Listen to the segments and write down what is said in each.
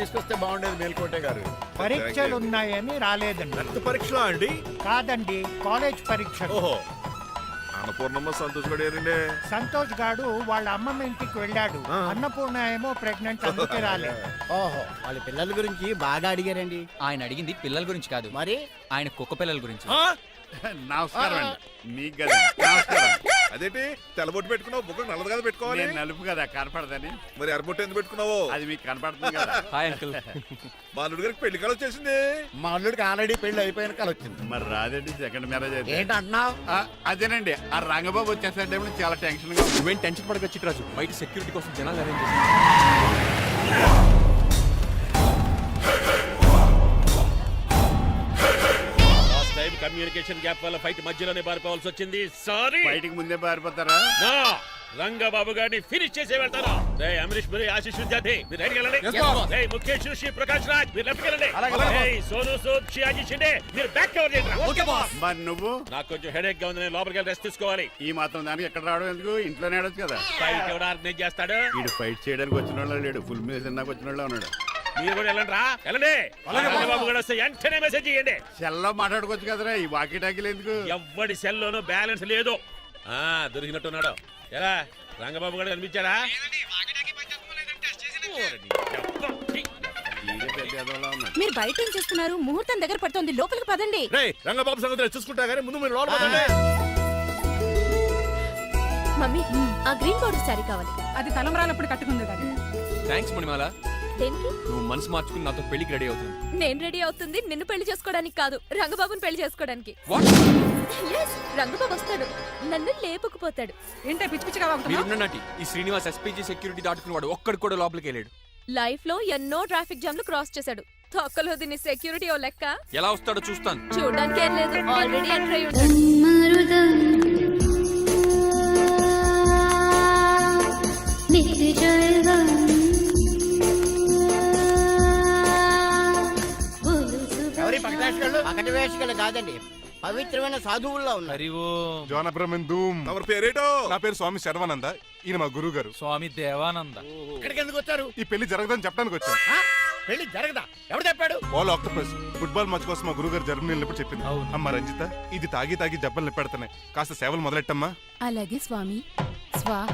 తీసుకొస్తే బాగుండేది మేల్కోటే గారు. పరీక్షలు ఉన్నాయని రాలేదండి. రక్త పరీక్షలా అండి? కాదండి, కాలేజ్ పరీక్ష. ఓహో, అన్నపూర్ణమ్మ సంతోష్ గడేనండి. సంతోష్ గాడు వాళ్ళ అమ్మమ్మ ఇంటికి వెళ్ళాడు. అన్నపూర్ణ ఏమో ప్రెగ్నెంట్, అందుకే రాలేదు. ఓహో, వాళ్ళ పిల్లల గురించి బాగా అడిగారండి. ఆయన అడిగింది పిల్లల గురించి కాదు, మరి ఆయన కుక్క పిల్లల గురించి. నమస్కారం అండి. మీకు కదా నమస్కారం. అదేంటి తెల్లబొట్టు పెట్టుకున్నావు? బుక్ నల్లది కదా పెట్టుకోవాలి. నేను నలుపు కదా కనపడదని. మరి ఎర్రబొట్టు ఎందుకు పెట్టుకున్నావు? అది మీకు కనపడుతుంది కదా. Hi uncle. మా అల్లుడు గారికి పెళ్లి కాలం వచ్చేసింది. మా అల్లుడికి ఆల్రెడీ పెళ్లి అయిపోయిన కాలం వచ్చింది. మరి రాదండి సెకండ్ మ్యారేజ్ అయితే. ఏంటంటున్నావు? అదేనండి, ఆ రంగబాబు వచ్చేసరికి చాలా టెన్షన్ గా. నువ్వేం టెన్షన్ పడక చిట్రాజు, బయట సెక్యూరిటీ కోసం జనాలు అరేంజ్ కమ్యూనికేషన్ గ్యాప్ వల్ల ఫైట్ మధ్యలోనే పారిపోవాల్సి వచ్చింది. సారీ. బయటికి ముందే పారిపోతారా? రంగబాబు గారిని ఫినిష్ చేసి వెళ్తాను. రే అమరీష్ పురి, ఆశీష్ విద్యార్థి మీరు రైట్ వెళ్ళండి. రే ముఖేష్ శ్రీ ప్రకాష్ రాజ్ మీరు లెఫ్ట్ వెళ్ళండి. రే సోను సూద్ షియాజీ షిండే మీరు బ్యాక్ కవర్ చేయండి. మరి నువ్వు? నాకు కొంచెం హెడేక్ గా ఉంది, నేను లోపలికి వెళ్ళి రెస్ట్ తీసుకోవాలి. ఈ మాత్రం దానికి ఎక్కడ రావడం ఎందుకు? ఇంట్లోనే ఆడొచ్చు కదా. ఫైట్ ఎవడు ఆర్గనైజ్ చేస్తాడు? వీడు ఫైట్ చేయడానికి వచ్చిన వాళ్ళు లేడు, ఫుల్ మీద తిన్నాక వచ్చిన వాళ్ళు ఉన్నాడు. మీరు కూడా వెళ్ళండి రా, వెళ్ళండి. రంగబాబు గారు వస్తే వెంటనే మెసేజ్ చేయండి. సెల్లో మాట్లాడుకోవచ్చు కదరా, ఈ వాకీ టాకీలు ఎందుకు? ఎవ్వడి సెల్లోనూ బ్యాలెన్స్ లేదు. దొరికినట్టున్నాడు. ఎలా రంగబాబు గారు కనిపించారా? మీరు బయట ఏం చేస్తున్నారు? ముహూర్తం దగ్గర పడుతుంది, లోపలికి పదండి. రంగబాబు సంగతి చూసుకుంటా గానీ ముందు మీరు లోపల పదండి. మమ్మీ, ఆ గ్రీన్ బోర్డర్ శారీ కావాలి. అది తలంబ్రాలప్పుడు కట్టుకుంది కదా. థ్యాంక్స్ మణిమాల. దేనికి? నువ్వు మనసు మార్చుకుని నాతో పెళ్లికి రెడీ అవుతుంది. నేను రెడీ అవుతుంది నిన్ను పెళ్లి చేసుకోవడానికి కాదు, రంగబాబుని పెళ్లి చేసుకోవడానికి. Yes, రంగబాబు వస్తాడు, నన్ను లేపుకుపోతాడు. ఏంటే పిచ్చి పిచ్చిగా వాగుతున్నావ్? మీరున్నటి ఈ శ్రీనివాస్ ఎస్పీజీ సెక్యూరిటీ దాటుకుని వాడు ఒక్కడు కూడా లోపలికి వెళ్ళాడు. లైఫ్ లో ఎన్నో ట్రాఫిక్ జామ్లు క్రాస్ చేశాడు. తొక్కలో దీన్ని సెక్యూరిటీ ఓ లెక్క. ఎలా వస్తాడో చూస్తాను. చూడడానికి ఏం లేదు, ఆల్రెడీ ఎంటర్ అయి ఉంటాడు. పకటి వేషగాళ్ళు కాదండి, పవిత్రమైన సాధువుల్లో ఉన్నారు. ఎవరి పేరేటో? నా పేరు స్వామి శర్వానంద, ఈయన మా గురువు గారు స్వామి దేవానంద. ఇక్కడికి ఎందుకు వచ్చారు? ఈ పెళ్లి జరగదని చెప్పడానికి వచ్చాను. పెళ్లి జరగదా? ఎవరు చెప్పాడు? బాల్ ఆక్టోపస్ ఫుట్బాల్ మ్యాచ్ కోసం మా గురువు గారు జర్మనీ వెళ్ళినప్పుడు చెప్పింది. అమ్మ రంజిత, ఇది తాగి తాగి జబ్బలు నిప్పెడుతున్నాయి, కాస్త సేవలు మొదలెట్టమ్మా. అలాగే స్వామి. స్వాహ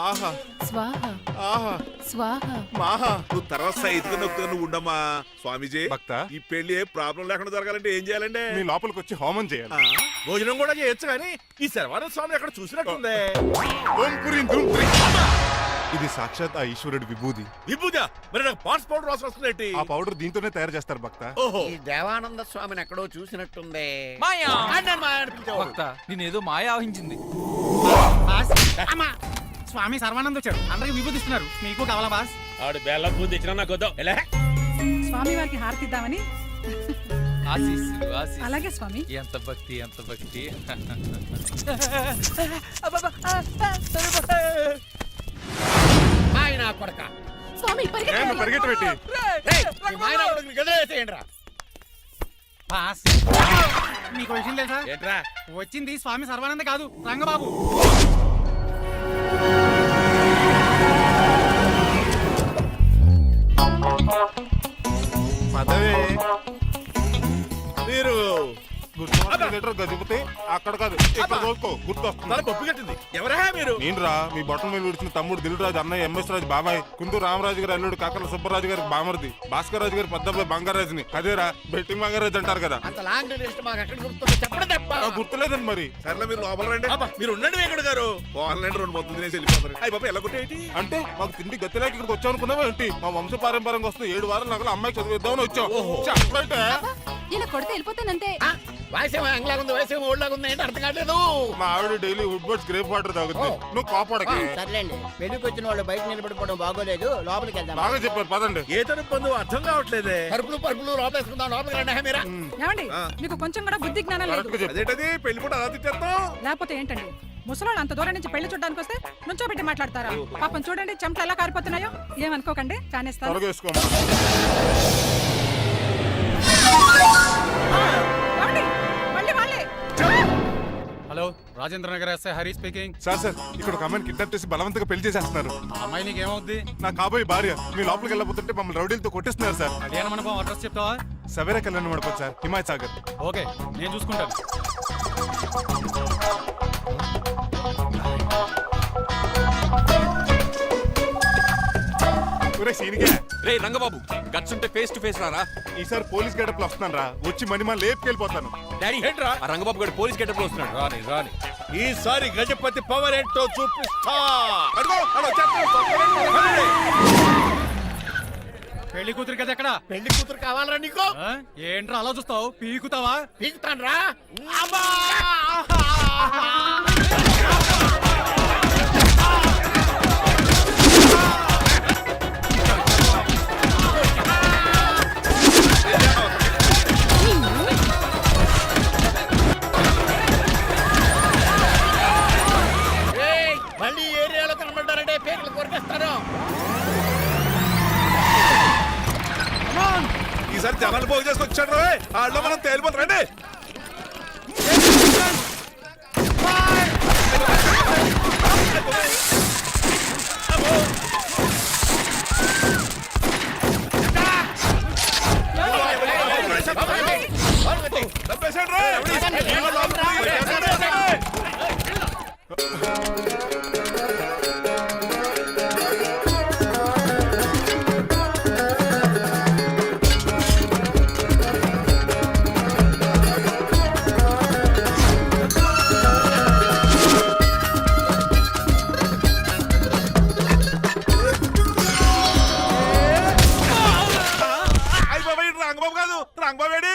ఆహా స్వాహ ఆహా స్వాహ. మాహా, నువ్వు తర్వాత సైతుగా నొక్కుగా నువ్వు ఉండమ్మా. స్వామీజీ, భక్త, ఈ పెళ్లి ఏ ప్రాబ్లం లేకుండా జరగాలంటే ఏం చేయాలండి? మీ లోపలికి వచ్చి హోమం చేయాలి. భోజనం కూడా చేయొచ్చు కానీ ఈ శర్వానంద స్వామి ఎక్కడ చూసినట్టుంది. ఓం పురీం ధూమ్ పురీం. ఇది సాక్షాత్ ఆ ఈశ్వరుడి విభూది. విభూదా? మరి నాకు పాట్స్ పౌడర్ వాసన వస్తుంది. ఆ పౌడర్ దీంతోనే తయారు చేస్తారు భక్త. ఓహో, ఈ దేవానంద స్వామిని ఎక్కడో చూసినట్టుంది. మాయా భక్త, నేనేదో మాయా ఆహించింది. స్వామి సర్వానంద్ వచ్చాడు, అందరికి విభూతిస్తున్నారు. మీకు కావాలా బాస్? ఆడు బెల్లం పూజ తెచ్చినా నాకు వద్దాం. స్వామి వారికి హారతిద్దామని. ఆశీస్సులు ఆశీస్సులు. అలాగే స్వామి. ఎంత భక్తి ఎంత భక్తి. ఆయన కొడక స్వామి పరిగెట్టబెట్టి బాస్, మీకు విషయం తెలుసా? ఏంట్రా? వచ్చింది స్వామి సర్వానంద కాదు, రంగబాబు. పదవే మీరు గదిపితే అక్కడ కాదు, ఇక్కడ తోలుకో, గుర్తొస్తుంది. పప్పు కట్టింది. ఎవరా మీరు? నేను రా, మీ బొట్టల మీద విడిచిన తమ్ముడు దిల్రాజు, అన్నయ్య ఎంఎస్ రాజు బాబాయ్, కుందూరు రామరాజు గారి అల్లుడు కాకల సుబ్బరాజు గారి బామర్ది, భాస్కర్ రాజు గారి పెద్దబ్బాయి బంగారాజుని. అదేరా బెట్టింగ్ బంగారాజు అంటారు కదా. అంత లాంగ్ లిస్ట్ మాకు ఎక్కడ గుర్తుంది? చెప్పండి తప్ప. గుర్తులేదండి మరి. సర్లే మీరు లోపల రండి. మీరు ఉండండి వెంకట గారు. ఆన్లైన్ 2 మొత్తం తినేసి వెళ్ళిపోతారు. అయ్యి బాబా ఎలా కొట్టేటి అంటే మాకు తిండి గతిలేక ఇక్కడికి వచ్చావు అనుకున్నావా ఏంటి? మా వంశ పారంపర్యంగా వస్తున్న 7 వారాలు నగల అమ్మాయి చదివిద్దామని వచ్చావు. చెప్పంటే ఇలా కొడితే వెళ్ళిపోతానంతే. వయసేమో ఎంగ్లాగా ఉంది, వయసేమో ఓల్డ్లాగా ఉంది, ఏంటి అర్థం కావట్లేదు. మా ఆవిడ daily Woodward's gripe water తాగుతుంది, నువ్వు కాపాడకి. సర్లేండి, పెళ్లికి వచ్చిన వాళ్ళు బయట నిలబడిపోవడం బాగోలేదు, లోపలికి వెళ్దాం. బాగా చెప్పారు, పదండి. ఏ తరపు అర్థం కావట్లేదే. పరుపులు లోపేసుకుందాం, లోపలికి రండి. మీరా ఏమండి, మీకు కొంచెం కూడా బుద్ధి జ్ఞానం లేదు. అదేంటది పెళ్లి కూడా అలా తిట్టేస్తాం? లేకపోతే ఏంటండి, ముసలాళ్ళు అంత దూరం నుంచి పెళ్లి చూడడానికి వస్తే నుంచోబెట్టి మాట్లాడతారా? పాపం చూడండి చెమట ఎలా కారిపోతున్నాయో. ఏమనుకోకండి, కానేస్తాను. Hello Rajendra Nagar SI Hari speaking. Sir ఇక్కడ ఒక అమ్మాయిని కిడ్నాప్ చేసి బలవంతంగా పెళ్లి చేసేస్తున్నారు. ఆ అమ్మాయి నీకేమవుద్ది? నా కాబోయే భార్య. మీ లోపలికి వెళ్ళబోతుంటే మమ్మల్ని రౌడీలతో కొట్టిస్తున్నారు సార్. కళ్యాణ మండపం అడ్రస్ చెప్తావా? సవేరా కళ్యాణ మండపం సార్, హిమాయత్ సాగర్. ఓకే, నేను చూసుకుంటాను. ఒరే సీనిగా, రే రంగబాబు గట్స్ ఉంటే ఫేస్ టు ఫేస్ రారా. ఈసారి పోలీస్ గెటప్ లో వస్తున్నాను రా. వచ్చి మణిమా లేపుకెళ్ళిపోతాను. డాడీ ఏంట్రా? ఆ రంగబాబు గారు పోలీస్ గెటప్ లో వస్తున్నాడు. రాని రాని ఈసారి గజపతి పవర్ ఏంటో చూపిస్తా. అడుగో, అడుగో, చెప్పు. పెళ్లి కూతురు కదా ఎక్కడ? పెళ్లి కూతురు కావాలరా నీకు? ఆ? ఏంట్రా అలా చూస్తావు? పీకుతావా? పీకుతాను రా. మళ్ళీ ఏరియాలో కనబడ్డారంటే పేర్లు కొరికేస్తాను. ఈసారి జనాలు పోగు చేసుకొచ్చాడు. ఆడలో మనం తేలిపోతారండి. రంగబాబు కాదు, రంగబాబు ఏడి?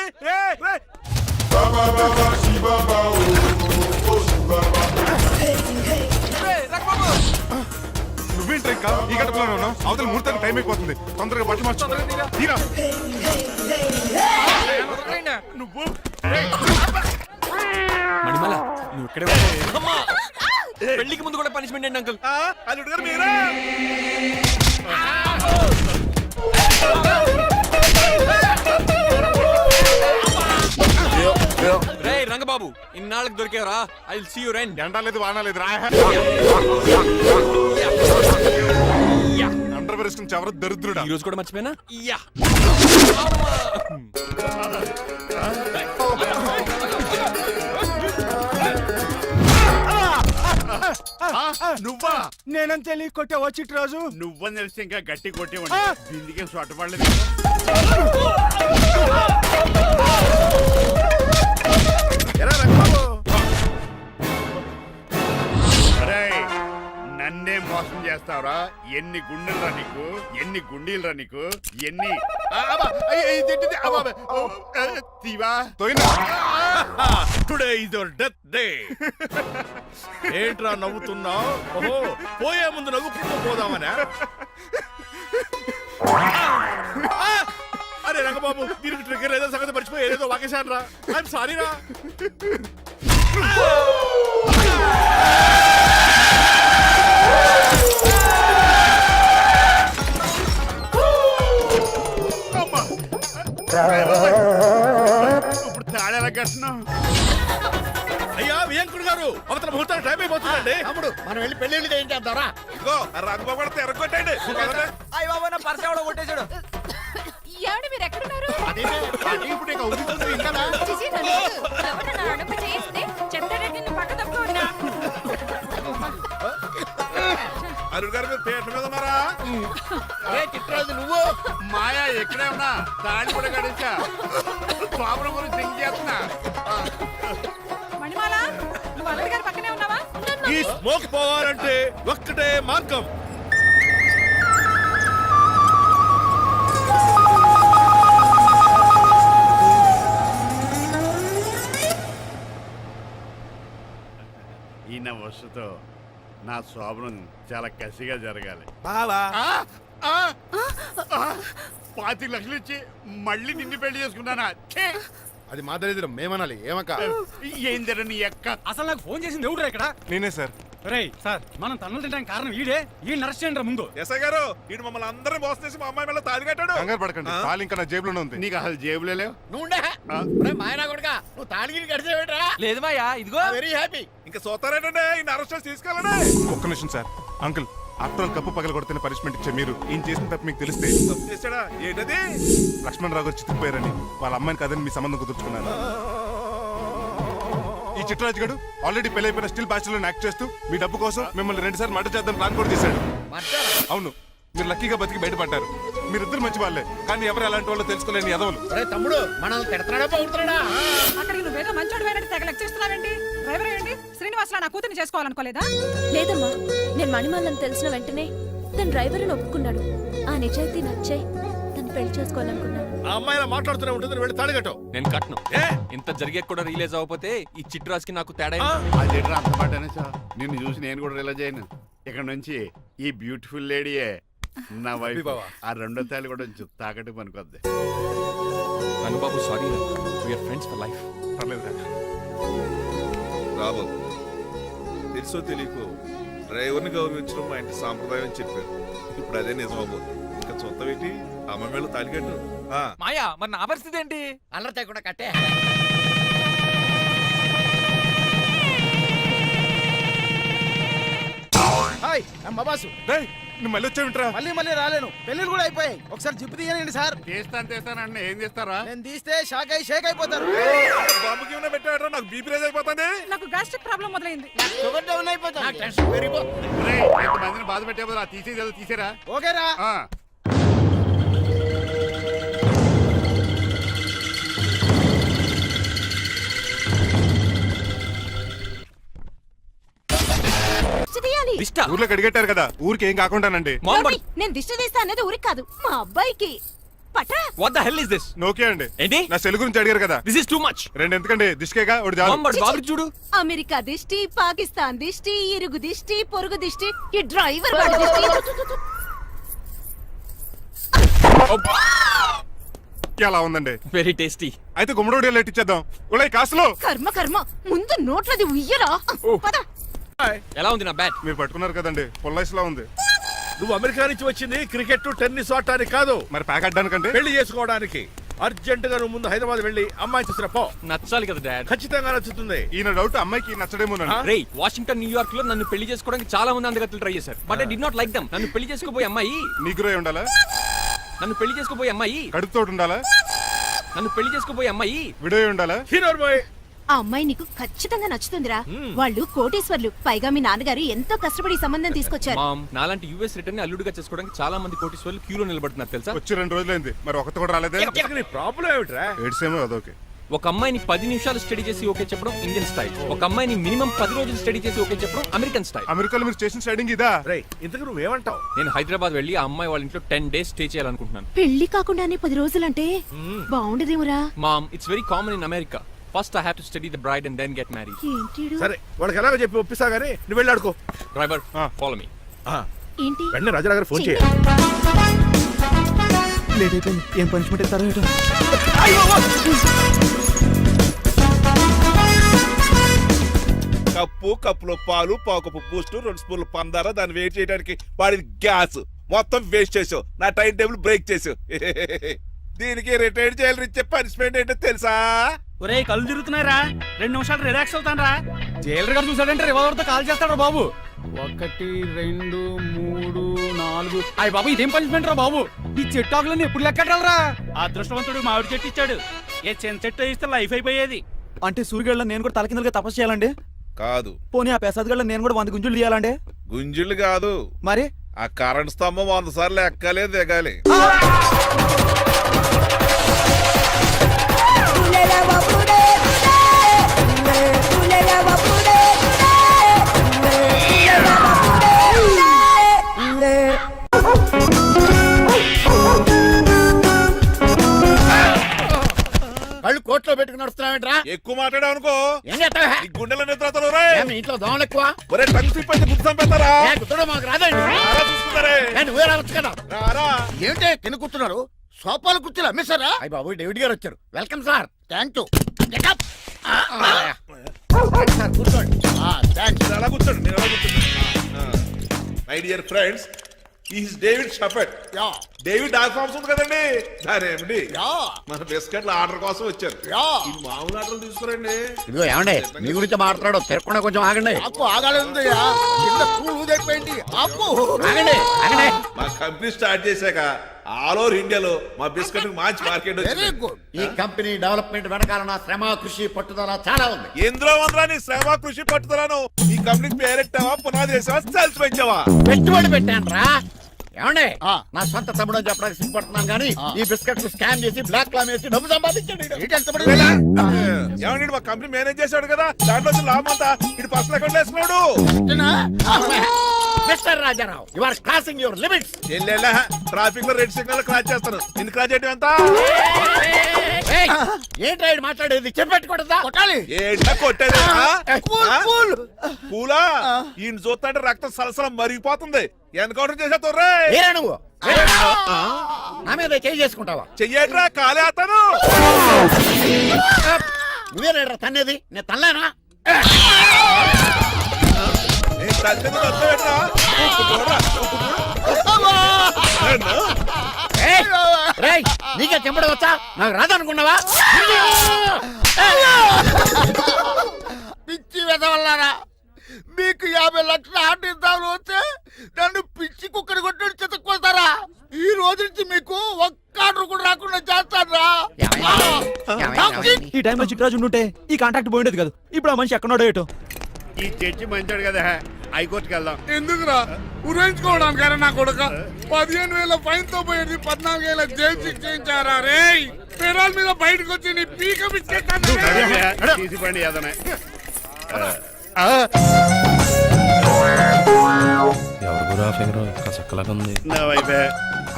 నువ్వేంటి ఇంకా ఈ గడపలోనే ఉన్నావు? అవతల ముహూర్తానికి టైం అయిపోతుంది. తొందరగా బట్టలు మార్చు. తీరా. నువ్వు మణిమల నువ్వు ఇక్కడే ఉన్నావు. అమ్మా! పెళ్లికి ముందు కూడా పనిష్మెంట్ ఏంటి అంకుల్? అల్లుడు గారు మీరా? రే రంగబాబు ఇన్నాళ్ళకి దొరికేవరా. I will see you then. ఎండాలేదు వానాలేదు రా. అండర్ వేసుకుని ఎవరు దరిద్రుడా. ఈ రోజు కూడా మర్చిపోయినా. యా నువ్వా? నేనంత తెలియ కొట్టే వచ్చి రోజు నువ్వని తెలిసి ఇంకా గట్టి కొట్టేవాడి. దీనికి సొట్టపడలేదు. ఎరా రంగబాబు, అరేయ్, నన్నే మోసం చేస్తావురా? ఎన్ని గుండెలరా నీకు? ఎన్ని గుండీలరా నీకు? ఎన్ని తీవా? Today is your death day. ఏంట్రా నవ్వుతున్నావు? ఓహో, పోయే ముందు నవ్వుకుంటూ పోదామనా? అరే రంగబాబు, దీనికి ట్రిగ్గర్ ఏదో సంగతి మర్చిపోయి ఏదో వాకేశాను రా. ఐఎమ్ సారీ రా. ఇప్పుడు తాడేలా కట్టినావు? అయ్యా వియంకుడు గారు, అవతల ముహూర్తానికి టైం అయిపోతుందండి. తమ్ముడు మనం వెళ్ళి పెళ్లి ఏం చేద్దాంరా? ఇదిగో ఆ రంగబాబు కూడా తెరగొట్టండి. అయ్య బాబా నా పర్స్ ఎవడో కొట్టేశాడు. ఏమండి మీరు ఎక్కడున్నారు? ఇప్పుడు నీకు అవుతుంది ఇంకా. చిచి, నన్ను ఎవరన్నా అడుగు చేస్తే చెప్తానంటే నువ్వు పక్క తప్పుకున్నా. అరుడు గారు మీరు పేట మీద ఉన్నారా? ఏ చిట్రాజు నువ్వు? మాయా ఎక్కడే ఉన్నా తాళి కూడా కడిచా. ప్రాబ్లం గురించి థింక్ చేస్తున్నా. మణిమాల నువ్వు అల్లుడి గారి పక్కనే ఉన్నావా? ఈ స్మోక్ పోవాలంటే ఒక్కటే మార్గం. ఈయన వస్తుతో నా శోభనం చాలా కసిగా జరగాలి. బావా 25 లక్షలు ఇచ్చి మళ్ళీ నిన్ను పెళ్లి చేసుకున్నానా? ఛే! అది మా దరిద్రం, మేమనాలి ఏమక్క? ఏం జరని ఎక్క. అసలు నాకు ఫోన్ చేసింది ఎవరు ఇక్కడ? నేనే సార్. సార్ మనం తన్నులు తినడానికి కారణం ఈడే ఈ నర్స్ చేయండి ముందు. ఎస్ఐ గారు వీడు మమ్మల్ని అందరినీ మోసం చేసి మా అమ్మాయి మీద తాళి కట్టాడు. కంగారు పడకండి, తాళి ఇంకా నా జేబులోనే ఉంది. నీకు అసలు జేబులే లేవు. నువ్వు మాయనా కొడుకా నువ్వు తాడిగిరి గడిచేవేట్రా? లేదు మాయా, ఇదిగో వెరీ హ్యాపీ. ఇంకా చూస్తారేటండి ఈ అరెస్ట్ చేసి తీసుకెళ్ళండి. ఒక్క నిమిషం sir. Uncle, after all cup పగల కొడితేనే పనిష్మెంట్ ఇచ్చే మీరు ఈయన చేసిన తప్పు మీకు తెలిస్తే తప్పు చేశాడా ఏంటది? లక్ష్మణ్ రావు గారు చితికిపోయారని వాళ్ళ అమ్మాయిని కదని మీ సంబంధం కుదుర్చుకున్నారు. ఈ చిట్రాజు గడు ఆల్రెడీ పెళ్ళైపోయిన స్టిల్ బ్యాచులర్ యాక్ట్ చేస్తూ మీ డబ్బు కోసం మిమ్మల్ని 2 సార్లు మర్డర్ చేద్దాం ప్లాన్ కూడా చేశాడు. అవును, మీరు లక్కీగా బతికి బయటపడ్డారు. మీరిద్దరు మంచి వాళ్ళే, కానీ ఎవరు ఎలాంటి వాళ్ళు తెలుసుకోలేని ఎదవలు. తమ్ముడు మనల్ని తిడతాడా బాగుతున్నాడా? అక్కడికి నువ్వేదో మంచోడు పోయినట్టు తెగ లెక్క చేస్తున్నావేంటి? డ్రైవర్ ఏంటి? శ్రీనివాసరావు నా కూతుర్ని చేసుకోవాలనుకోలేదా? లేదమ్మా, నేను మణిమాలని తెలిసిన వెంటనే తన డ్రైవర్ అని ఒప్పుకున్నాడు. ఆ నిజాయితీ నచ్చే తను పెళ్లి చేసుకోవాలనుకున్నాను. ఆ అమ్మాయి ఇలా మాట్లాడుతూనే ఉంటుంది, వెళ్ళి తాళి కట్టు. నేను కట్ను. ఇంత జరిగే కూడా రియలైజ్ అవ్వకపోతే ఈ చిట్రాజ్కి నాకు తేడా అదేట్రా అంత మాట అనేసా? నిన్ను చూసి నేను కూడా రిలైజ్ అయ్యాను. ఇక్కడ నుంచి ఈ బ్యూటిఫుల్ లేడీయే నా వైఫ్. ఆ 2వ తాళి కూడా తాకట్టు పనికొద్ది. Rangababu sorry, we are friends for life. పర్లేదు రాబాబు, తెలుసో తెలియకో డ్రైవర్ని గౌరవించడం మా ఇంటి సాంప్రదాయం అని చెప్పారు. ఇప్పుడు అదే నిజమాబు. ఇంకా చూద్దాం ఏంటి? అమ్మ మేళ తాలికట్టు. మాయా, మరి నా పరిస్థితి ఏంటి? అల్లరితే కూడా కట్టే. హాయ్ బాబాసు. నువ్వు మళ్ళీ వచ్చావింట్రా? మళ్ళీ రాలేను. పెళ్ళిళ్ళు కూడా అయిపోయాయి. ఒకసారి జిప్పు తీయనండి సార్. తీస్తానంటే ఏం చేస్తారా? నేను తీస్తే షేక్ అయిపోతారు. బాబుకి ఏమైనా పెట్టాడో నాకు బీపీ రేజ్ అయిపోతుంది. నాకు గ్యాస్ట్రిక్ ప్రాబ్లం మొదలైంది. షుగర్ డౌన్ అయిపోతుంది. నాకు టెన్షన్ పెరిగిపోతుంది. మందిని బాధ పెట్టే బదులు తీసేది తీసేరా. ఓకేరా. దిష్ట? ఊర్లో కడిగట్టారు కదా, ఊరికి ఏం కాకుండానండి. నేను దిష్టి తీస్తా అనేది ఊరికి కాదు, మా అబ్బాయికి. పట్రా. What the hell is this? నోకే అండి. ఏంటి? నా సెల్ గురించి అడిగారు కదా. This is too much. 2 ఎందుకండి? దిష్కేగా ఒకటి చాలు. బాబు చూడు, అమెరికా దిష్టి, పాకిస్తాన్ దిష్టి, ఇరుగు దిష్టి, పొరుగు దిష్టి, ఈ డ్రైవర్ వాడి దిష్టి. ఎలా ఉందండి? Very tasty. అయితే గుమ్మడి లెట్టిచ్చేద్దాం. ఉలై కాసులో. కర్మ ముందు నోట్లది ఉయ్యరా. పద. ఎలా ఉంది నా బ్యాట్? మీరు పట్టుకున్నారు కదండి, పొల్లైస్ లా ఉంది. నువ్వు అమెరికా నుంచి వచ్చింది క్రికెట్ టెన్నిస్ ఆడటానికి కాదు, మరి ప్యాక్ అడ్డానికంటే. పెళ్లి చేసుకోవడానికి. అర్జెంట్ గా నువ్వు ముందు హైదరాబాద్ వెళ్ళి అమ్మాయి చూసిన పో. నచ్చాలి కదా డాడ్. ఖచ్చితంగా నచ్చుతుంది. ఈయన డౌట్ అమ్మాయికి నచ్చడేమోనండి. రేయ్, వాషింగ్టన్ న్యూయార్క్ లో నన్ను పెళ్లి చేసుకోవడానికి చాలా మంది అందగత్తలు ట్రై చేశారు, but I do not like them. నన్ను పెళ్లి చేసుకోబోయే అమ్మాయి నీకురై ఉండాలా? నన్ను పెళ్లి చేసుకోబోయే అమ్మాయి కడుపుతోటి ఉండాలా? నన్ను పెళ్లి చేసుకోబోయే అమ్మాయి విడోయి ఉండాలా? Hero boy. ఆ అమ్మాయి నీకు ఖచ్చితంగా నచ్చుతుందిరా. వాళ్ళు కోటేశ్వర్లు, పైగా మీ నాన్నగారు ఎంతో కష్టపడి ఈ సంబంధం తీసుకొచ్చారు. మామ్, నాలాంటి యుఎస్ రిటర్న్ అల్లుడిగా చేసుకోవడానికి చాలా మంది కోటీశ్వర్లు క్యూలో నిలబడుతున్నారు తెలుసా? వచ్చి 2 రోజులైంది, మరి ఒకటి కూడా రాలేదే. నీ ప్రాబ్లం ఏమిట్రా? ఏడ్సేమో అదొకే. ఒక అమ్మాయిని 10 నిమిషాలు స్టడీ చేసి ఓకే చెప్పడం ఇండియన్ స్టైల్. ఒక అమ్మాయిని మినిమం 10 రోజులు స్టడీ చేసి ఓకే చెప్పడం అమెరికన్ స్టైల్. అమెరికాలో మీరు చేసిన స్టైడింగ్ ఇదా? రేయ్, ఇంతకు నువ్వేమంటావు? నేను హైదరాబాద్ వెళ్ళి ఆ అమ్మాయి వాళ్ళ ఇంట్లో 10 days స్టే చేయాలనుకుంటున్నాను. పెళ్లి కాకుండానే 10 రోజులంటే బాగుండదేమురా. Mom, it's very common in America. First I have to study the bride and then get married. ఏంటిడు? సరే, వాళ్ళకి ఎలాగో చెప్పి ఒప్పిస్తా గానీ నువ్వు వెళ్ళి ఆడుకో. Driver, follow me. ఏంటి? వెంటనే రాజా గారు ఫోన్ చేయి. లేట్ అయిపోయింది. ఏం పనిష్మెంట్ ఇస్తారో ఏంటో. కప్పులో పాలు, పావు కప్పు బూస్ట్, 2 స్పూన్లు పందార, దాన్ని వెయిట్ చేయడానికి వాడిన గ్యాస్ మొత్తం వేస్ట్ చేసావు. నా టైం టేబుల్ బ్రేక్ చేసావు. దీనికి రిటైర్ చేయాలని ఇచ్చే పనిష్మెంట్ ఏంటో తెలుసా? ఒరే కళ్ళు తిరుగుతున్నారా, 2 నిమిషాలు రిలాక్స్ అవుతాను రా. జైలర్ గారు చూసాడంటే రివాల్వర్ తో కాల్ చేస్తాడు బాబు. 1 2 3 4. అయ్య బాబు, ఇదేం పనిష్మెంట్ రా బాబు? ఈ చెట్టాకులన్నీ ఎప్పుడు లెక్కడరా? అదృష్టవంతుడు మామిడి చెట్టు ఇచ్చాడు. ఏ చిన్న చెట్టు ఇస్తే లైఫ్ అయిపోయేది. అంటే సూర్యుగళ్ళ నేను కూడా తలకిందలుగా తపస్సు చేయాలండి? కాదు. పోనీ ఆ పెసాద్ నేను కూడా 100 గుంజులు తీయాలండి? గుంజులు కాదు, మరి ఆ కరెంట్ స్తంభం 100 సార్లు ఎక్కాలి, దిగాలి. కళ్ళు కోట్లో పెట్టుకుని నడుస్తున్నావేంట్రా? ఎక్కువ మాట్లాడావు అనుకో ఏం చేస్తావా? ఈ గుండెల నిద్రతలు మీ ఇంట్లో దోమలు ఎక్కువ? ఒరే టంగ్ తిప్పి గుర్తు చంపేస్తారా? గుర్తుడు మాకు రాదండి. చూసుకుంటారే. నువ్వే రావచ్చు కదా. రారా. ఏంటి తిని కూర్చున్నారు? సోఫాలు కూర్చుని అమ్మేశారా? అయ్య బాబు, డేవిడ్ గారు వచ్చారు. Welcome sir. Thank you. కూర్చోండి థ్యాంక్స్ మీరు అలా కూర్చోండి, మీరు అలా కూర్చోండి. My dear friends, is David షఫెట్. యా డేవిడ్ డాగ్ ఫార్మ్స్ ఉంది కదండి, దానేమిటి యా మన బిస్కెట్ల ఆర్డర్ కోసం వచ్చారు. యా ఈ మామూలు ఆర్డర్లు తీసుకురండి. ఇదిగో ఏమండి మీ గురించి మాట్లాడు, తిరగకుండా కొంచెం ఆగండి. ఆపు ఆగాలందయ్యా కింద కూల్ ఊదైపోయింది ఆపు ఆగండి ఆగండి. మా కంపెనీ స్టార్ట్ చేశాక ఆల్ ఓవర్ ఇండియాలో మా బిస్కెట్ మంచి మార్కెట్ వెరీ వచ్చింది. గుడ్ ఈ కంపెనీ డెవలప్మెంట్ వెనకాల నా శ్రమ కృషి పట్టుదల చాలా ఉంది. ఎందులో ఉందిరా నీ శ్రమ కృషి పట్టుదలను? ఈ కంపెనీకి పేరెట్టావా, పునాది వేసావా, సెల్స్ పెంచావా? పెట్టుబడి పెట్టాను రా. ఏమండి ఆ. నా సొంత తమ్ముడు అని చెప్పడానికి సిగ్గుపడుతున్నాను కానీ ఈ బిస్కెట్ స్కామ్ చేసి బ్లాక్ లా వేసి డబ్బు సంపాదించండి. ఏంటి ఎంత పడింది? ఏమండి మా కంపెనీ మేనేజ్ చేశాడు కదా, దాంట్లో లాభం అంతా ఇటు పర్సనల్ అకౌంట్ వేసుకున్నాడు. Mister Rajarao you are crossing your limits. చెల్లెళ్ళ ట్రాఫిక్ లో రెడ్ సిగ్నల్ క్రాస్ చేస్తాను, నిన్ను క్రాస్ చేయడం ఎంత? ఏంటి రైడ్ మాట్లాడేది చెప్పెట్టుకూడదా? కొట్టాలి ఏంటా కొట్టేది? కూల్ కూల్ పూలా ఈయన చూస్తుంటే రక్తం సలసలం మరిగిపోతుంది. ఎన్కౌంటర్ చేసా తొర్రే ఏరా నువ్వు నా మీద చేయి చేసుకుంటావా? చెయ్యట్రా, కాలే అతను. నువ్వేరా తన్నేది, నేను తనలేనా? నేను తల్లిని వదిలేట్రా. రేయ్ నీకే చెంపడం వచ్చా? నాకు రాదనుకున్నావా? పిచ్చి వెదవల్లారా, మీకు 50 లక్షల ఆట ఇద్దామని వస్తే నన్ను పిచ్చి కుక్కని కొట్టి చెతక్కొస్తారా? ఈ రోజు నుంచి మీకు ఒక్క ఆర్డర్ కూడా రాకుండా చేస్తారా? ఈ టైంలో చిట్రాజు ఉండుంటే ఈ కాంటాక్ట్ పోయిండేది కదా. ఇప్పుడు ఆ మనిషి ఎక్కడో ఏటో. ఈ చర్చి మంచాడు కదా, హైకోర్టుకి వెళ్దాం. ఎందుకురా ఉరేంచుకోవడానికి నా కొడుక 15,000 ఫైన్ తో పోయేది 14,000 జైలు శిక్ష చేయించారా రే? పెరాల మీద బయటకు వచ్చి నీ పీక బిచ్చేస్తాను. తీసిపండి ఏదైనా. నా వైపే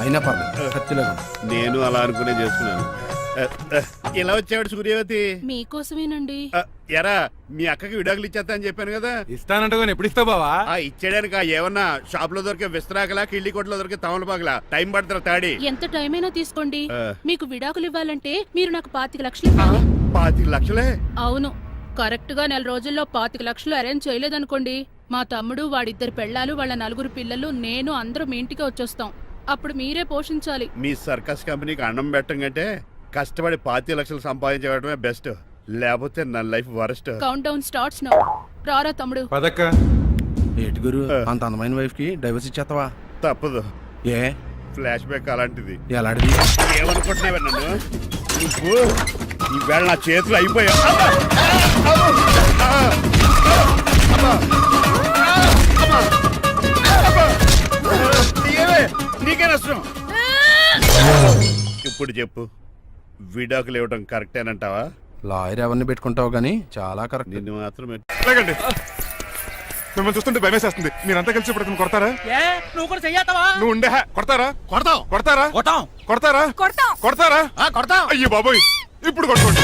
అయినా పర్లేదు. నేను అలా అనుకునే చేసుకున్నాను. ఇలా వచ్చాడు సూర్యవతి. మీకోసమేనండి. ఎరా మీ అక్కకి విడాకులు ఇచ్చేస్తా అని చెప్పాను కదా. ఇస్తానంటే ఎప్పుడు ఇస్తావు బావా? ఇచ్చేయడానికి ఏమన్నా షాప్ లో దొరికే విస్తరాకలా, కిళ్ళి కొట్లో దొరికే తమలపాకలా టైం పడుతున్నా తాడి. ఎంత టైం అయినా తీసుకోండి. ఆ. మీకు విడాకులు ఇవ్వాలంటే మీరు నాకు 25 లక్షలు ఇవ్వాలి. 25 లక్షలే? అవును, కరెక్ట్ గా 4 రోజుల్లో 25 లక్షలు అరేంజ్ చేయలేదనుకోండి, మా తమ్ముడు, వాడిద్దరు పెళ్ళాలు, వాళ్ళ 4 పిల్లలు, నేను అందరూ మీ ఇంటికి వచ్చేస్తాం. అప్పుడు మీరే పోషించాలి. మీ సర్కస్ కంపెనీకి అన్నం పెట్టం కంటే కష్టపడి 25 లక్షలు సంపాదించడమే బెస్ట్. లేకపోతే నా life worst. Count down starts now. రారా తమ్ముడు. పదక్క ఏటి గురు అంత అందమైన వైఫ్ కి డైవర్స్ ఇచ్చేస్తావా? తప్పదు, ఏ ఫ్లాష్ బ్యాక్ అలాంటిది. ఎలాంటిది? ఏమనుకుంటున్నావా నన్ను? నువ్వు ఈవేళ నా చేతులు అయిపోయా. నీకే నష్టం. ఇప్పుడు చెప్పు, విడాకులు ఇవ్వడం కరెక్టేనంటావా? లాయర్ ఎవరిని పెట్టుకుంటావు గానీ చాలా కరెక్ట్. నిన్ను మాత్రం లేకండి, మిమ్మల్ని చూస్తుంటే భయమేసేస్తుంది. మీరంతా కలిసి ఇప్పుడు కొడతారా? నువ్వు కూడా చెయ్యతావా? నువ్వు ఉండే కొడతారా? కొడతాం కొడతారా? కొట్టాం. కొడతారా? కొడతారా? కొడతాం. అయ్యో బాబోయ్, ఇప్పుడు కొట్టుకోండి.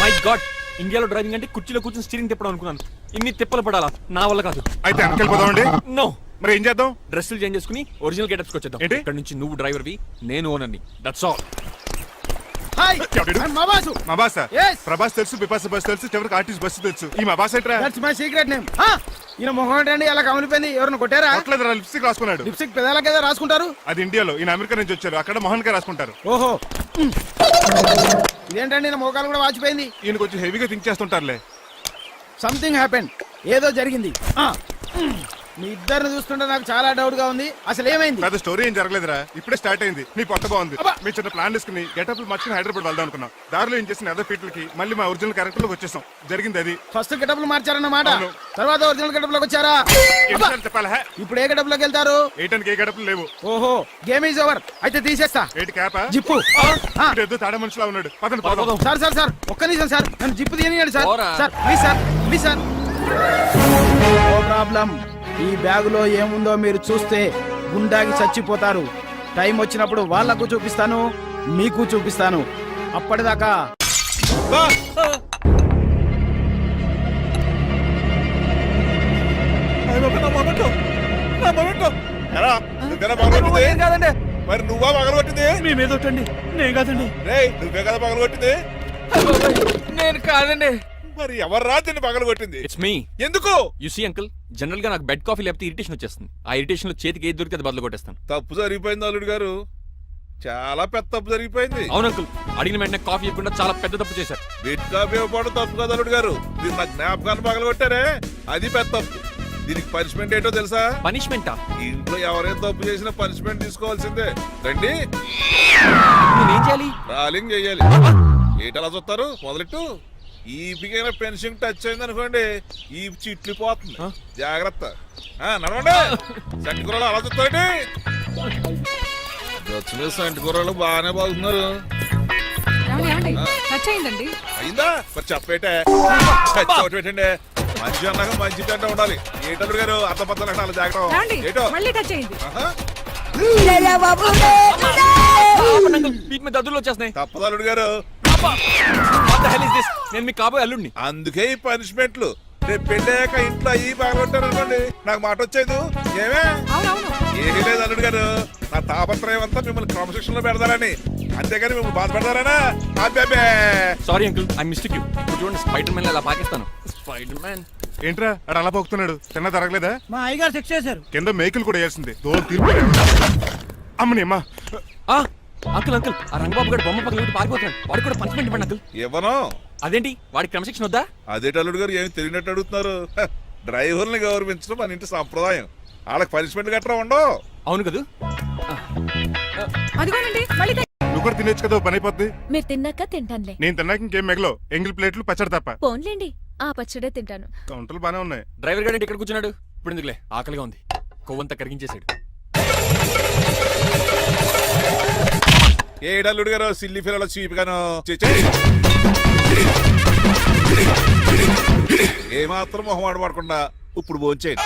మై గాడ్, ఇండియాలో డ్రైవింగ్ అంటే కుర్చీలో కూర్చొని స్టీరింగ్ తిప్పడం అనుకున్నాను. ఇన్ని తిప్పలు పడాలా? నా వల్ల కాదు. అయితే వెనకెళ్ళిపోదామండి. నో, మరి ఏం చేద్దాం? డ్రెస్సులు చేంజ్ చేసుకుని ఒరిజినల్ గెటప్స్ వచ్చేద్దాం. ఏంటి? ఇక్కడ నుంచి నువ్వు డ్రైవర్వి, నేను ఓనర్ని. That's all. హాయ్ ఎవడు? మా బాసు. మా బాస Yes. ప్రభాస్ తెలుసు, బిపాస బస్ తెలుసు, చివరికి ఆర్టిస్ట్ బస్సు తెలుసు. ఈ మా బాస్ ఏంట్రా? That's my secret name. ఈయన మొహం ఏంటండి అలా కమిలిపోయింది? ఎవరిని కొట్టారా? కొట్టలేదురా, లిప్స్టిక్ రాసుకున్నాడు. లిప్స్టిక్ పెదాలకి ఏదో రాసుకుంటారు. అది ఇండియాలో, ఈయన అమెరికా నుంచి వచ్చారు. అక్కడ మోహన్ గారు రాసుకుంటారు. ఓహో, ఇదేంటండి నా మోకాలు కూడా వాచిపోయింది. ఈయన కొంచెం హెవీగా థింక్ చేస్తుంటారులే. సంథింగ్ హ్యాపెన్, ఏదో జరిగింది. మీ ఇద్దరిని చూస్తుంటే నాకు చాలా డౌట్ గా ఉంది. అసలు ఏమైంది? పెద్ద స్టోరీ ఏం జరగలేదురా, ఇప్పుడే స్టార్ట్ అయింది. నీ కొత్త బాగుంది. అబ్బా. మీ చిన్న ప్లాన్ తీసుకుని గెటప్లు మార్చుకుని హైదరాబాద్ వెళ్దాం అనుకున్నాం. దారిలో ఏం చేసిన అదర్ ఫీట్లకి మళ్ళీ మా ఒరిజినల్ క్యారెక్టర్ లోకి వచ్చేసాం. జరిగింది అది. ఫస్ట్ గెటప్లు మార్చారన్నమాట, అవును. తర్వాత ఒరిజినల్ గెటప్ లోకి వచ్చారా? ఎన్నిసార్లు చెప్పాలా? ఇప్పుడు ఏ గెటప్ లోకి వెళ్తారు? ఏటానికి ఏ గెటప్లు లేవు. ఓహో, గేమ్ ఈజ్ ఓవర్. అయితే తీసేస్తా. ఏటి క్యాపా? జిప్పు. ఏదో తాడ మనుషులా ఉన్నాడు. పదండి పదం. సార్ సార్ సార్, ఒక్క నిమిషం సార్, నన్ను జిప్పు తీయనియండి సార్. పోరా. Sir please sir, please sir. No problem. ఈ బ్యాగులో ఏముందో మీరు చూస్తే గుండాకి చచ్చిపోతారు. టైం వచ్చినప్పుడు వాళ్లకు చూపిస్తాను, మీకు చూపిస్తాను. అప్పటిదాకా నా నా మొమెంటో. ఎరా, నువ్వేనా పగలగొట్టింది? కాదండి మరి నువ్వా పగలగొట్టింది? మీ మీద ఒకటండి నేను కాదండి రేయ్, నువ్వే కదా పగలగొట్టింది? నేను కాదండి మరి ఎవర్రా దీన్ని పగలగొట్టింది? It's me. ఎందుకు? యు సీ అంకుల్, జనరల్ గా నాకు బెడ్ కాఫీ లేకపోతే ఇరిటేషన్ వచ్చేస్తుంది. ఆ ఇరిటేషన్ లో చేతికి ఏది దొరికితే అది బదులు కొట్టేస్తాను. తప్పు జరిగిపోయింది అల్లుడు గారు, చాలా పెద్ద తప్పు జరిగిపోయింది. అవును అంకుల్, అడిగిన వెంటనే కాఫీ ఇవ్వకుండా చాలా పెద్ద తప్పు చేశారు. బిడ్ కాపీ ఇవ్వడం తప్పు కదా అల్లుడు గారు, మీరు నా జ్ఞాపకాన్ని పగలగొట్టారే అది పెద్ద తప్పు. దీనికి పనిష్మెంట్ ఏంటో తెలుసా? పనిష్మెంటా? ఇంట్లో ఎవరైనా తప్పు చేసినా పనిష్మెంట్ తీసుకోవాల్సిందే. రండి, నేనేం చేయాలి? రాలింగ్ చెయ్యాలి. ఏటలా చూస్తారు? మొదలెట్టు. ఈపికైనా పెన్షన్ టచ్ అయింది అనుకోండి, ఈ చిట్లు పోతుంది. జాగ్రత్త. నడవండి. సంటి కూరలు అలా చూస్తారండి. వచ్చిన సంటి కూరలు బాగానే బాగుతున్నారు. టచ్ అయిందండి. అయిందా? మరి చెప్పేటే పెట్టండి. మంచి అన్నాక మంచి తింట ఉండాలి. ఏటల్లుడు గారు అర్థపత్రాలు అలా జాగ్రత్త. ఏటో మళ్ళీ టచ్ అయింది. వీటి మీద దద్దులు వచ్చేస్తున్నాయి. తప్పదు అల్లుడు గారు. నేను మీ కాబోయే అల్లుడిని. అందుకే ఈ పనిష్మెంట్లు. రేపు పెళ్ళాక ఇంట్లో అయ్యి బాగుంటారు అనుకోండి, నాకు మాట వచ్చేది ఏమే? అవునవును. ఏమీ లేదు అల్లుడు గారు, నా తాపత్రయం అంతా మిమ్మల్ని క్రమశిక్షణ లో పెడతారని, అంతేగాని మిమ్మల్ని బాధపడతారనా? అబ్బే. Sorry uncle, I mistake you. చూడండి, స్పైడర్ మ్యాన్ అలా పాకిస్తాను. స్పైడర్ మ్యాన్ ఏంట్రా అడు అలా పోతున్నాడు? తిన్న తరగలేదా? మా అయ్యగారు శిక్ష చేశారు. కింద మేకులు కూడా వేయాల్సిందే. తోలు తీర్పు. అమ్మని అమ్మా. అంకుల్ అంకుల్, ఆ రంగబాబు గారు బొమ్మ పక్కన పారిపోతున్నాడు. వాడికి కూడా పనిష్మెంట్ ఇవ్వండి అంకుల్. ఇవ్వను. అదేంటి, వాడికి క్రమశిక్షణ వద్దా? అదేటి అల్లుడు గారు ఏమి తెలియనట్టు అడుగుతున్నారు? డ్రైవర్ని గౌరవించడం మన ఇంటి సంప్రదాయం. వాళ్ళకి పనిష్మెంట్ గట్రా ఉండవు. అవును కదా. అదిగోనండి మళ్ళీ నువ్వు కూడా తినేచ్చు కదా, పని అయిపోద్ది. మీరు తిన్నాక తింటానులే. నేను తిన్నాక ఇంకేం మిగలవు. ఎంగిల్ ప్లేట్లు పచ్చడి తప్ప. పోన్లేండి, ఆ పచ్చడే తింటాను. కౌంటర్లు బానే ఉన్నాయి. డ్రైవర్ గారు ఇక్కడ కూర్చున్నాడు. ఇప్పుడు ఎందుకులే, ఆకలిగా ఉంది. కొవ్వంతా కరిగించేశాడు. ఏడల్లుడు గారు సిల్లి ఫిరలో చీపిగాను ఏమాత్రం మొహమాట పడకుండా ఇప్పుడు భోంచేయండి.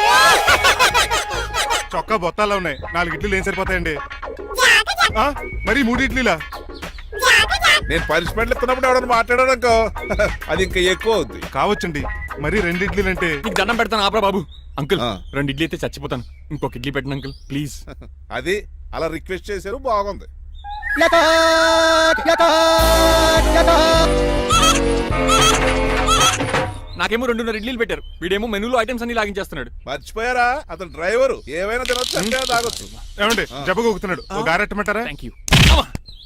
చొక్కా బొత్తాలా ఉన్నాయి. 4 ఇడ్లీలు ఏం సరిపోతాయండి? మరి 3 ఇడ్లీలా? నేను పనిష్మెంట్లు ఇస్తున్నప్పుడు ఎవడన్నా మాట్లాడాడు అనుకో, అది ఇంకా ఎక్కువ అవుద్ది. కావచ్చండి, మరి 2 ఇడ్లీలు అంటే. నీకు దండం పెడతాను ఆపరా బాబు. అంకుల్ 2 ఇడ్లీ అయితే చచ్చిపోతాను. ఇంకొక ఇడ్లీ పెట్టండి అంకుల్ ప్లీజ్. అది అలా రిక్వెస్ట్ చేశారు, బాగుంది. నాకేమో 2.5 ఇడ్లీలు పెట్టారు. వీడేమో మెనూలో ఐటమ్స్ అన్ని లాగించేస్తున్నాడు. మర్చిపోయారా, అతను డ్రైవరు. ఏమైనా తినొచ్చు, అంటే తాగొచ్చు. ఏమండి జబ్బగొక్కుతున్నాడు, ఓ గారెట్టమంటారా? Thank you.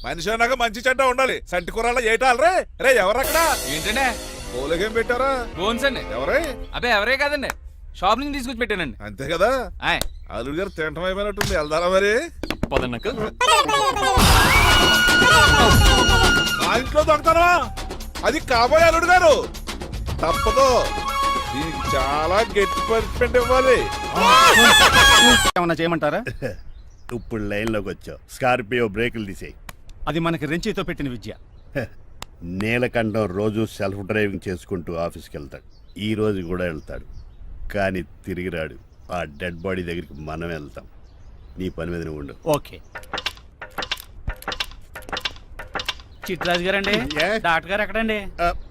మనిషి అన్నాక మంచి చెడ్డ ఉండాలి. సంటి కూరలో ఏటాలరే. రే ఎవరక్కడ? ఏంటంటే పోలేకేం పెట్టారా? బోన్స్ అండి. ఎవరే? అబ్బే ఎవరే కాదండి, షాప్ నుంచి తీసుకొచ్చి పెట్టానండి. అంతే కదా. అల్లుడు గారు తింటం అయిపోయినట్టుంది. వెళ్దారా మరి? పదండి అంకుల్. ఆ ఇంట్లో దొంగతారా? అది కాబోయే అల్లుడు గారు. తప్పదు, దీనికి చాలా గట్టి పనిష్మెంట్ ఇవ్వాలి. ఏమన్నా చేయమంటారా? ఇప్పుడు లైన్ లోకి వచ్చావు. స్కార్పియో బ్రేకులు తీసేయి. అది మనకి రెంచితో పెట్టిన విద్య. నీలకంఠం రోజు సెల్ఫ్ డ్రైవింగ్ చేసుకుంటూ ఆఫీస్కి వెళ్తాడు. ఈ రోజు కూడా వెళ్తాడు, కానీ తిరిగి రాడు. ఆ డెడ్ బాడీ దగ్గరికి మనం వెళ్తాం. నీ పని మీద నువ్వు ఉండు. ఓకే. చిట్రాజు గారండి, డాక్టర్ గారు ఎక్కడండి?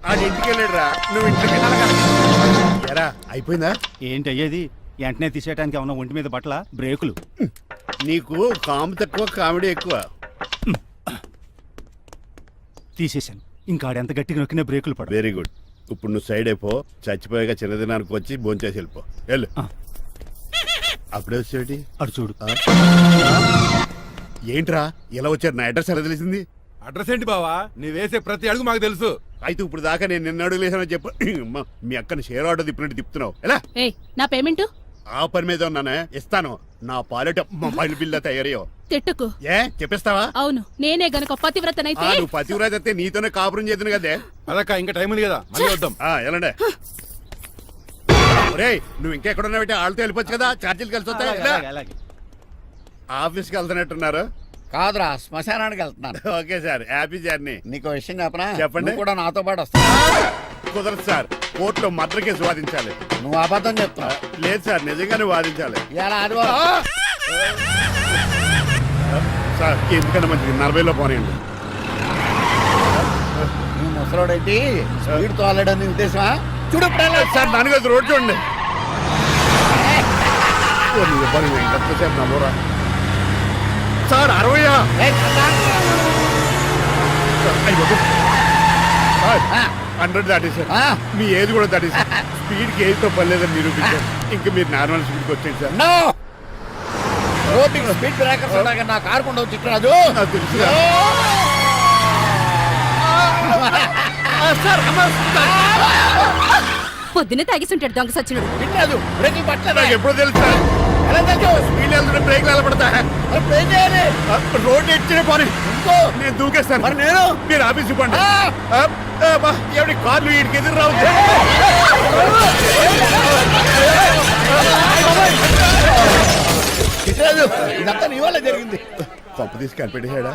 అది ఇంటికి వెళ్ళాడురా, నువ్వు ఇంటికి ఎరా అయిపోయిందా? ఏంటి అయ్యేది? వెంటనే తీసేయడానికి ఏమన్నా ఒంటి మీద బట్టల బ్రేకులు? నీకు కాము తక్కువ, కామెడీ ఎక్కువ. తీసేశాను. ఇంకా ఆడెంత గట్టిగా నొక్కినా బ్రేకులు పడ. Very good. ఇప్పుడు నువ్వు సైడ్ అయిపో. చచ్చిపోయాక చిన్నదినానికి వచ్చి భోంచేసి వెళ్ళిపో. వెళ్ళు. అప్పుడే వచ్చేటి అటు చూడు. ఏంట్రా ఇలా వచ్చారు? నా అడ్రస్ ఎలా తెలిసింది? అడ్రస్ ఏంటి బావా? నీ వేసే ప్రతి అడుగు మాకు తెలుసు. అయితే ఇప్పుడు దాకా నేను నిన్న అడుగులేసానని చెప్పు. మీ అక్కని షేర్ ఆర్డర్ తిప్పినట్టు తిప్పుతున్నావు. ఎలా? నా పేమెంట్ ఆ పని మీద ఉన్నానే, ఇస్తాను. నా పాలెట మొబైల్ బిల్లా తయారయ్యో. తిట్టుకు. ఏ చెప్పిస్తావా? అవును, నేనే గనక పతివ్రతనైతే. నువ్వు పతివ్రత అయితే నీతోనే కాపురం చేతును కదే. అదక్క, ఇంకా టైం ఉంది కదా, మళ్ళీ వద్దాం. ఎలాండే ఒరేయ్, నువ్వు ఇంకా ఎక్కడ ఉన్నావు? వాళ్ళతో వెళ్ళిపోవచ్చు కదా, ఛార్జీలు కలిసి వస్తాయి. ఆఫీస్కి వెళ్తున్నట్టున్నారు. కాదురా, శ్మశానానికి వెళ్తున్నాను. Okay sir, happy journey. నీకు విషయం చెప్పనా? చెప్పండి. కూడా నాతో పాటు వస్తా. కుదరదు సార్, కోర్టులో మర్డర్ కేసు వాదించాలి. నువ్వు అబద్ధం చెప్తావు. లేదు సార్, నిజంగానే వాదించాలి. ఇలా ఆదివారం సార్, ఎందుకన్నా మంచిది 40లో పోనీయండి. నువ్వు ముసలోడేంటి స్పీడ్ తోలడని ఉద్దేశమా? చూడు సార్, దానికోసం రోడ్ చూడండి. ఎంతసేపు నమ్మరా సార్ 60 100 దాటేశారు మీ ఏది కూడా దాటేశారు స్పీడ్కి ఏదితో పని లేదని నిరూపించారు ఇంకా మీరు నార్మల్ స్పీడ్కి వచ్చేది సార్ నో రోడ్డుకి స్పీడ్ బ్రేకర్స్ ఉండగా నా కారు కొండ చిట్టరాజు నాకు తెలుసు పొద్దునే తాగిస్తుంటాడు దొంగ సచ్చినుడు. చిట్టరాజు బ్రేకింగ్ పట్టలేదు నాకు ఎప్పుడో తెలుసు సార్ ఎలా తెలుసు స్పీడ్ వెళ్తుంటే బ్రేక్లు ఎలా పడతా మరి ఏం చేయాలి రోడ్డు ఎచ్చిన పని ఇంకో నేను దూకేస్తాను మరి నేను మీరు ఆఫీస్ ఇవ్వండి ఆ! ఎవరి కార్లు వీటికి ఎదురు రావు చిట్టరాజు ఇదంతా నీ వల్ల జరిగింది కొంప తీసి కనిపెట్టేశాడా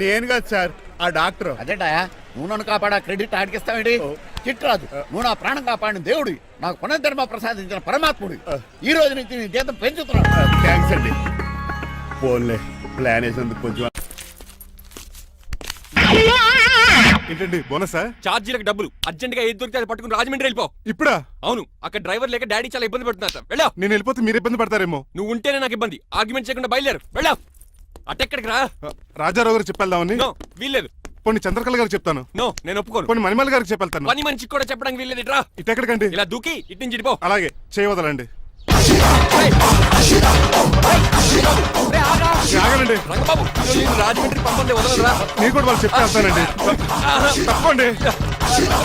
నేను కాదు సార్ ఆ డాక్టర్ అదేంటాయా నువ్వు నన్ను కాపాడా క్రెడిట్ ఆడికిస్తావేంటి చిట్టరాజు నువ్వు నా ప్రాణం కాపాడిన దేవుడి నాకు పునర్ధర్మ ప్రసాదించిన పరమాత్ముడి ఈ రోజు నుంచి నీ జీతం పెంచుతున్నాను థ్యాంక్స్ అండి ఫోన్లే ప్లాన్ వేసినందుకు కొంచెం ఏంటండి బోనసా ఛార్జీలకు డబ్బులు అర్జెంట్ గా ఏది దొరికితే అది పట్టుకుని రాజమండ్రి వెళ్ళిపో. ఇప్పుడా అవును, అక్కడ డ్రైవర్ లేక డాడీ చాలా ఇబ్బంది పడుతున్నారు సార్. వెళ్ళావు. నేను వెళ్ళిపోతే మీరు ఇబ్బంది పడతారేమో నువ్వు ఉంటేనే నాకు ఇబ్బంది. ఆర్గ్యుమెంట్ చేయకుండా బయలుదేరు. వెళ్ళావు. అటెక్కడికి రా. రాజారావు గారు చెప్పేద్దామని నో, వీల్లేదు. కొన్ని చంద్రకళ గారు చెప్తాను నో, నేను ఒప్పుకోను. కొన్ని మణిమాల గారికి చెప్పేళ్తాను పని మనిషికి కూడా చెప్పడానికి వీల్లేదు. ఇట్రా. ఇటెక్కడికండి ఇలా దూకి ఇటు నుంచి ఇటుపో. అలాగే చేయవదలండి ఆగనండి రంగబాబు, ఈరోజు నేను రాజమండ్రి పంపండి, వదలరా. మీరు కూడా వాళ్ళు చెప్పేస్తానండి తప్పండి